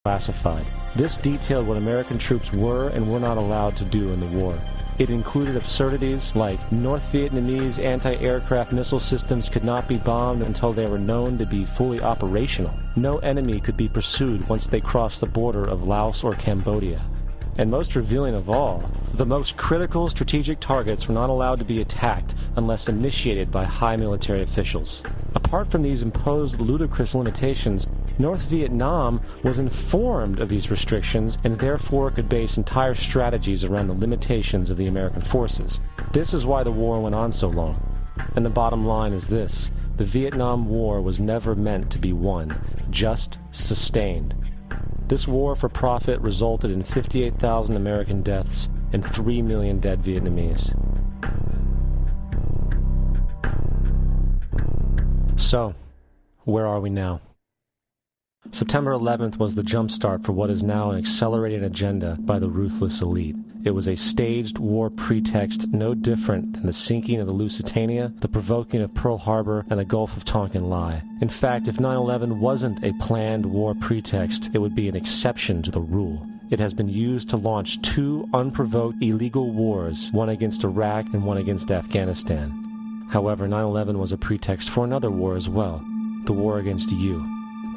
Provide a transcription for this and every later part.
classified. This detailed what American troops were and were not allowed to do in the war. It included absurdities like North Vietnamese anti-aircraft missile systems could not be bombed until they were known to be fully operational. No enemy could be pursued once they crossed the border of Laos or Cambodia. And most revealing of all, the most critical strategic targets were not allowed to be attacked unless initiated by high military officials. Apart from these imposed ludicrous limitations, North Vietnam was informed of these restrictions and therefore could base entire strategies around the limitations of the American forces. This is why the war went on so long. And the bottom line is this: the Vietnam War was never meant to be won, just sustained. This war for profit resulted in 58,000 American deaths and 3 million dead Vietnamese. So, where are we now? September 11th was the jumpstart for what is now an accelerated agenda by the ruthless elite. It was a staged war pretext no different than the sinking of the Lusitania, the provoking of Pearl Harbor, and the Gulf of Tonkin lie. In fact, if 9/11 wasn't a planned war pretext, it would be an exception to the rule. It has been used to launch 2 unprovoked illegal wars, one against Iraq and one against Afghanistan. However, 9/11 was a pretext for another war as well, the war against you.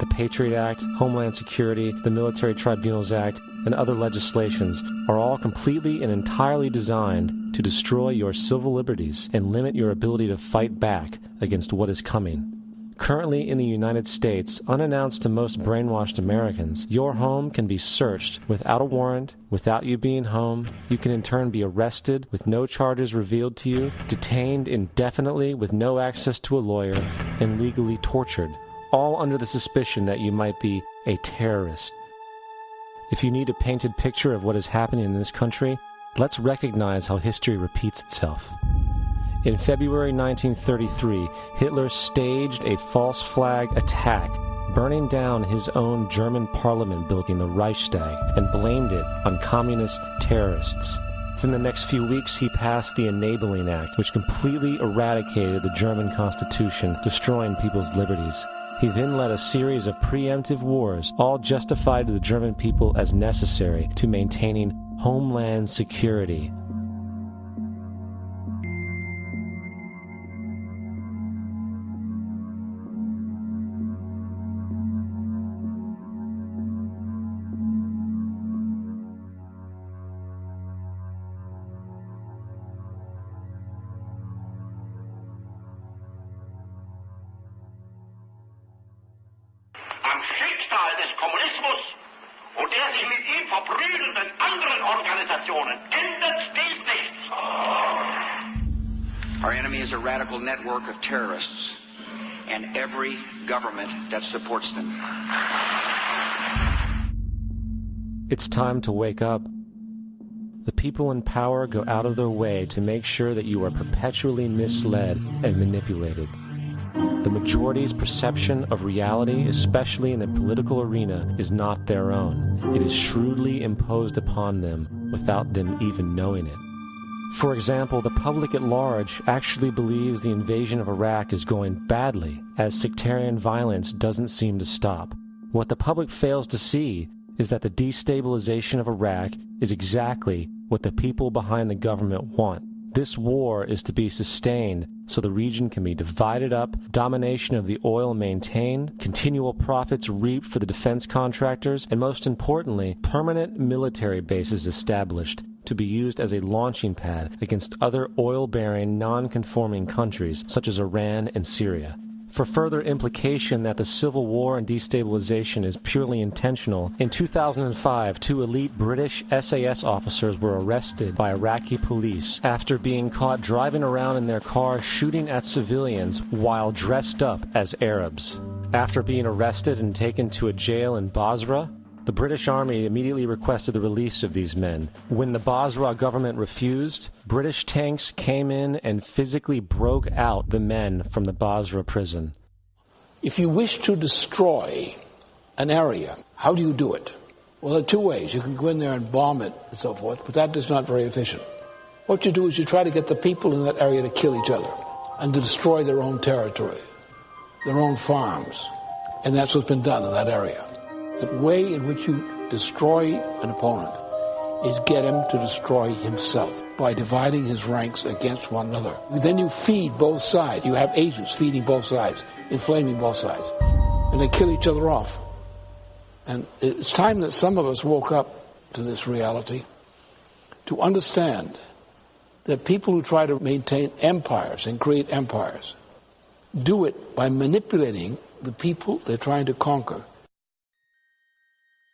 The Patriot Act, Homeland Security, the Military Tribunals Act, and other legislations are all completely and entirely designed to destroy your civil liberties and limit your ability to fight back against what is coming. Currently in the United States, unannounced to most brainwashed Americans, your home can be searched without a warrant, without you being home. You can in turn be arrested with no charges revealed to you, detained indefinitely with no access to a lawyer, and legally tortured, all under the suspicion that you might be a terrorist. If you need a painted picture of what is happening in this country, let's recognize how history repeats itself. In February 1933, Hitler staged a false flag attack, burning down his own German parliament building, the Reichstag, and blamed it on communist terrorists. In the next few weeks, he passed the Enabling Act, which completely eradicated the German Constitution, destroying people's liberties. He then led a series of preemptive wars, all justified to the German people as necessary to maintaining homeland security. Our enemy is a radical network of terrorists and every government that supports them. It's time to wake up. The people in power go out of their way to make sure that you are perpetually misled and manipulated. The majority's perception of reality, especially in the political arena, is not their own. It is shrewdly imposed upon them without them even knowing it. For example, the public at large actually believes the invasion of Iraq is going badly, as sectarian violence doesn't seem to stop. What the public fails to see is that the destabilization of Iraq is exactly what the people behind the government want. This war is to be sustained so the region can be divided up, domination of the oil maintained, continual profits reaped for the defense contractors, and most importantly, permanent military bases established to be used as a launching pad against other oil-bearing, non-conforming countries such as Iran and Syria. For further implication that the civil war and destabilization is purely intentional, in 2005, 2 elite British SAS officers were arrested by Iraqi police after being caught driving around in their car shooting at civilians while dressed up as Arabs. After being arrested and taken to a jail in Basra, the British Army immediately requested the release of these men. When the Basra government refused, British tanks came in and physically broke out the men from the Basra prison. If you wish to destroy an area, how do you do it? Well, there are 2 ways. You can go in there and bomb it and so forth, but that is not very efficient. What you do is you try to get the people in that area to kill each other and to destroy their own territory, their own farms. And that's what's been done in that area. The way in which you destroy an opponent is get him to destroy himself by dividing his ranks against one another. Then you feed both sides. You have agents feeding both sides, inflaming both sides, and they kill each other off. And it's time that some of us woke up to this reality, to understand that people who try to maintain empires and create empires do it by manipulating the people they're trying to conquer.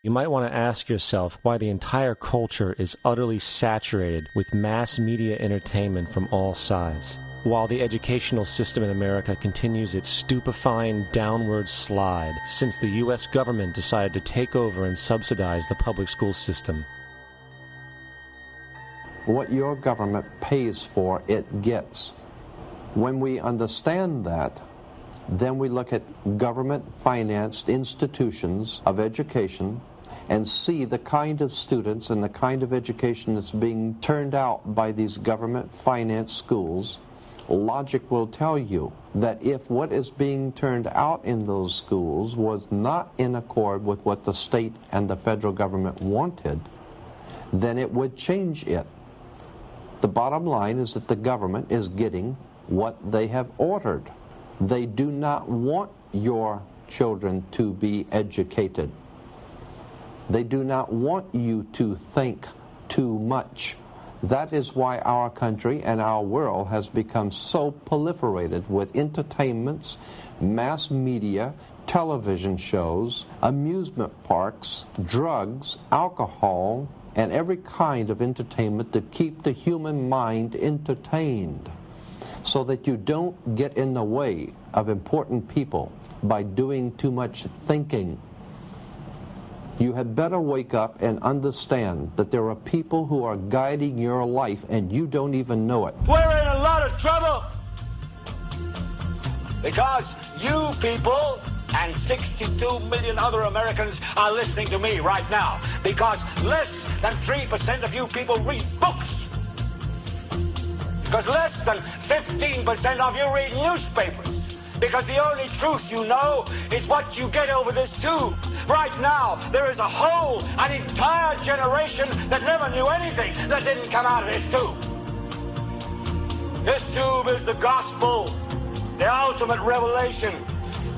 You might want to ask yourself why the entire culture is utterly saturated with mass media entertainment from all sides, while the educational system in America continues its stupefying downward slide since the U.S. government decided to take over and subsidize the public school system. What your government pays for, it gets. When we understand that, then we look at government-financed institutions of education and see the kind of students and the kind of education that's being turned out by these government-financed schools. Logic will tell you that if what is being turned out in those schools was not in accord with what the state and the federal government wanted, then it would change it. The bottom line is that the government is getting what they have ordered. They do not want your children to be educated. They do not want you to think too much. That is why our country and our world has become so proliferated with entertainments, mass media, television shows, amusement parks, drugs, alcohol, and every kind of entertainment to keep the human mind entertained, so that you don't get in the way of important people by doing too much thinking. You had better wake up and understand that there are people who are guiding your life and you don't even know it. We're in a lot of trouble because you people and 62 million other Americans are listening to me right now, because less than 3% of you people read books, because less than 15% of you read newspapers, because the only truth you know is what you get over this tube. Right now, there is an entire generation that never knew anything that didn't come out of this tube. This tube is the gospel, the ultimate revelation.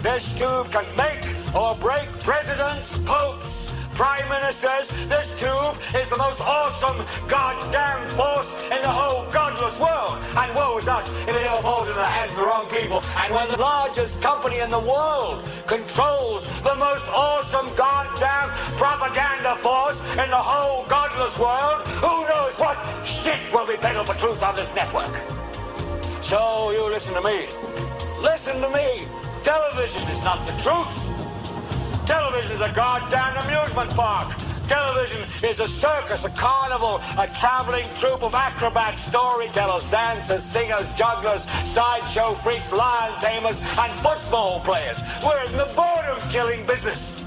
This tube can make or break presidents, popes, prime ministers. This tube is the most awesome goddamn force in the whole godless world. And woe is us if it ever falls into the hands of the wrong people. And when the largest company in the world controls the most awesome goddamn propaganda force in the whole godless world, who knows what shit will be peddled for truth on this network. So you listen to me. Listen to me. Television is not the truth. Television is a goddamn amusement park. Television is a circus, a carnival, a traveling troupe of acrobats, storytellers, dancers, singers, jugglers, sideshow freaks, lion tamers, and football players. We're in the boredom-killing business.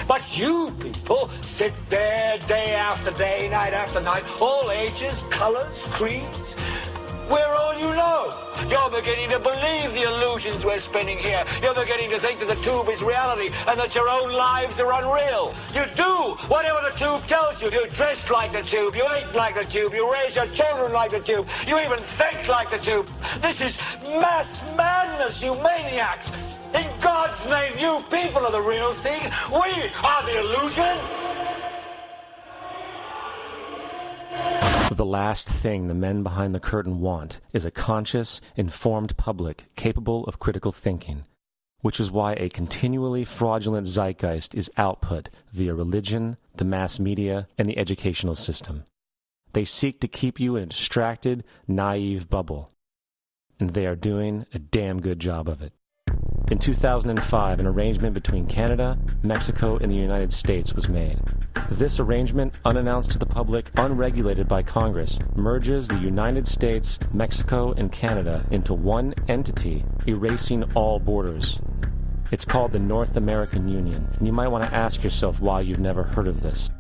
But you people sit there day after day, night after night, all ages, colors, creeds. We're all you know. You're beginning to believe the illusions we're spinning here. You're beginning to think that the tube is reality and that your own lives are unreal. You do whatever the tube tells you. You dress like the tube. You eat like the tube. You raise your children like the tube. You even think like the tube. This is mass madness, you maniacs. In God's name, you people are the real thing. We are the illusion. The last thing the men behind the curtain want is a conscious, informed public capable of critical thinking, which is why a continually fraudulent zeitgeist is output via religion, the mass media, and the educational system. They seek to keep you in a distracted, naive bubble, and they are doing a damn good job of it. In 2005, an arrangement between Canada, Mexico, and the United States was made. This arrangement, unannounced to the public, unregulated by Congress, merges the United States, Mexico, and Canada into one entity, erasing all borders. It's called the North American Union, and you might want to ask yourself why you've never heard of this.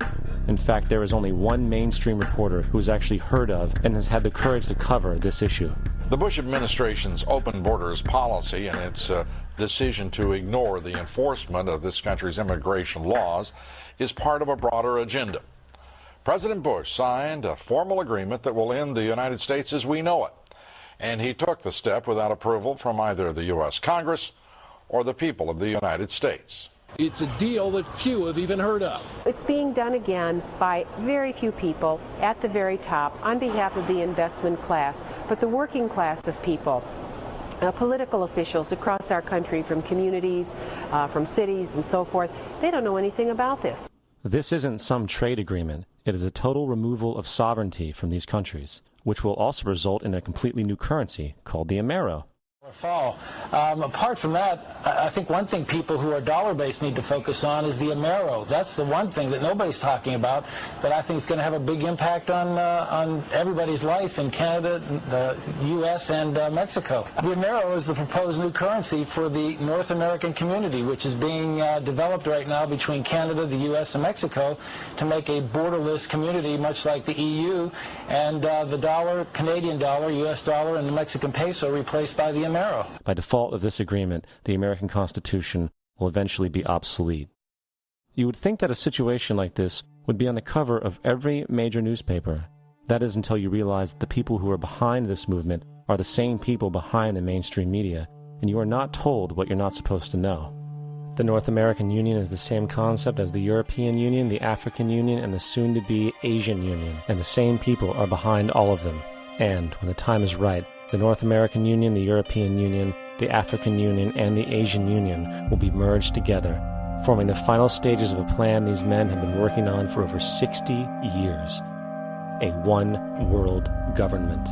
In fact, there is only one mainstream reporter who has actually heard of and has had the courage to cover this issue. The Bush administration's open borders policy and its decision to ignore the enforcement of this country's immigration laws is part of a broader agenda. President Bush signed a formal agreement that will end the United States as we know it, and he took the step without approval from either the U.S. Congress or the people of the United States. It's a deal that few have even heard of. It's being done again by very few people at the very top on behalf of the investment class, but the working class of people. Political officials across our country, from communities, from cities and so forth, they don't know anything about this. This isn't some trade agreement. It is a total removal of sovereignty from these countries, which will also result in a completely new currency called the Amero. Fall. Apart from that, I think one thing people who are dollar-based need to focus on is the Amero. That's the one thing that nobody's talking about, but I think is going to have a big impact on everybody's life in Canada, the U.S., and Mexico. The Amero is the proposed new currency for the North American community, which is being developed right now between Canada, the U.S., and Mexico to make a borderless community, much like the EU, and the dollar, Canadian dollar, U.S. dollar, and the Mexican peso replaced by the Amero. By default of this agreement, the American Constitution will eventually be obsolete. You would think that a situation like this would be on the cover of every major newspaper. That is until you realize that the people who are behind this movement are the same people behind the mainstream media, and you are not told what you're not supposed to know. The North American Union is the same concept as the European Union, the African Union, and the soon-to-be Asian Union, and the same people are behind all of them. And, when the time is right, the North American Union, the European Union, the African Union, and the Asian Union will be merged together, forming the final stages of a plan these men have been working on for over 60 years. A one-world government.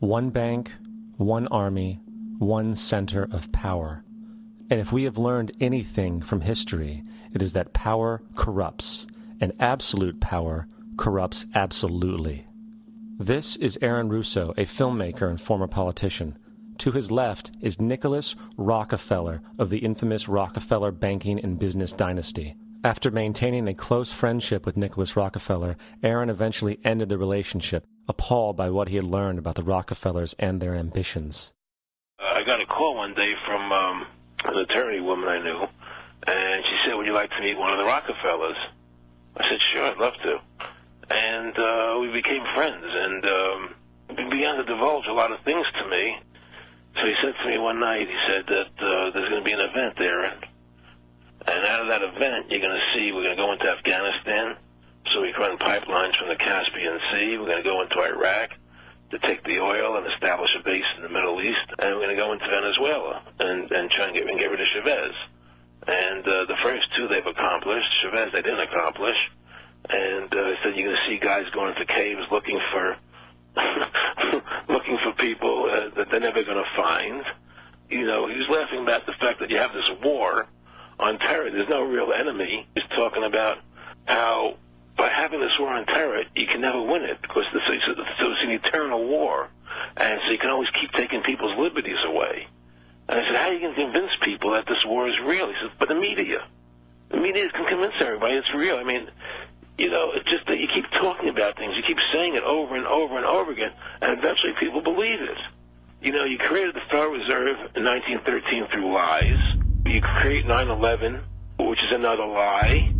One bank, one army, one center of power. And if we have learned anything from history, it is that power corrupts, and absolute power corrupts absolutely. This is Aaron Russo, a filmmaker and former politician. To his left is Nicholas Rockefeller of the infamous Rockefeller banking and business dynasty. After maintaining a close friendship with Nicholas Rockefeller, Aaron eventually ended the relationship, appalled by what he had learned about the Rockefellers and their ambitions. I got a call one day from an attorney woman I knew, and she said, "Would you like to meet one of the Rockefellers?" I said, "Sure, I'd love to." And we became friends, and he began to divulge a lot of things to me. So he said to me one night, he said that there's going to be an event there, and out of that event, you're going to see we're going to go into Afghanistan, so we can run pipelines from the Caspian Sea. We're going to go into Iraq to take the oil and establish a base in the Middle East, and we're going to go into Venezuela and try and get rid of Chavez. And the first two they've accomplished. Chavez they didn't accomplish. And he said you're going to see guys going into caves looking for looking for people that they're never going to find. You know, he was laughing about the fact that you have this war on terror. There's no real enemy. He's talking about how by having this war on terror, you can never win it because it's an eternal war. And so you can always keep taking people's liberties away. And I said, how are you going to convince people that this war is real? He says, but the media. The media can convince everybody it's real. I mean, you know, it's just that you keep talking about things. You keep saying it over and over and over again, and eventually people believe it. You know, you created the Federal Reserve in 1913 through lies. You create 9/11, which is another lie.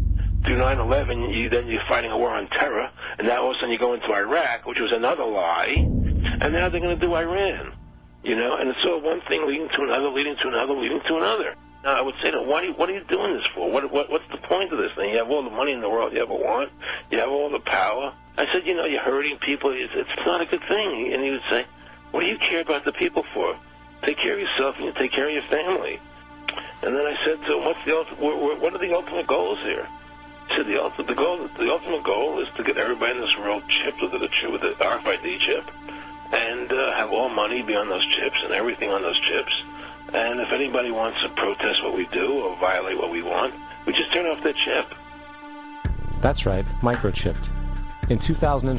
Through 9/11, you're fighting a war on terror, and now all of a sudden you go into Iraq, which was another lie, and now they're going to do Iran. You know, and it's all one thing leading to another, leading to another, leading to another. Now, I would say to them, what are you doing this for? What's the point of this thing? You have all the money in the world you ever want. You have all the power. I said, you know, you're hurting people. It's not a good thing. And he would say, what do you care about the people for? Take care of yourself and you take care of your family. And then I said to him, what are the ultimate goals here? He said, the ultimate goal is to get everybody in this world chipped with the RFID chip and have all money be on those chips and everything on those chips. And if anybody wants to protest what we do or violate what we want, we just turn off their chip. That's right, microchipped. In 2005,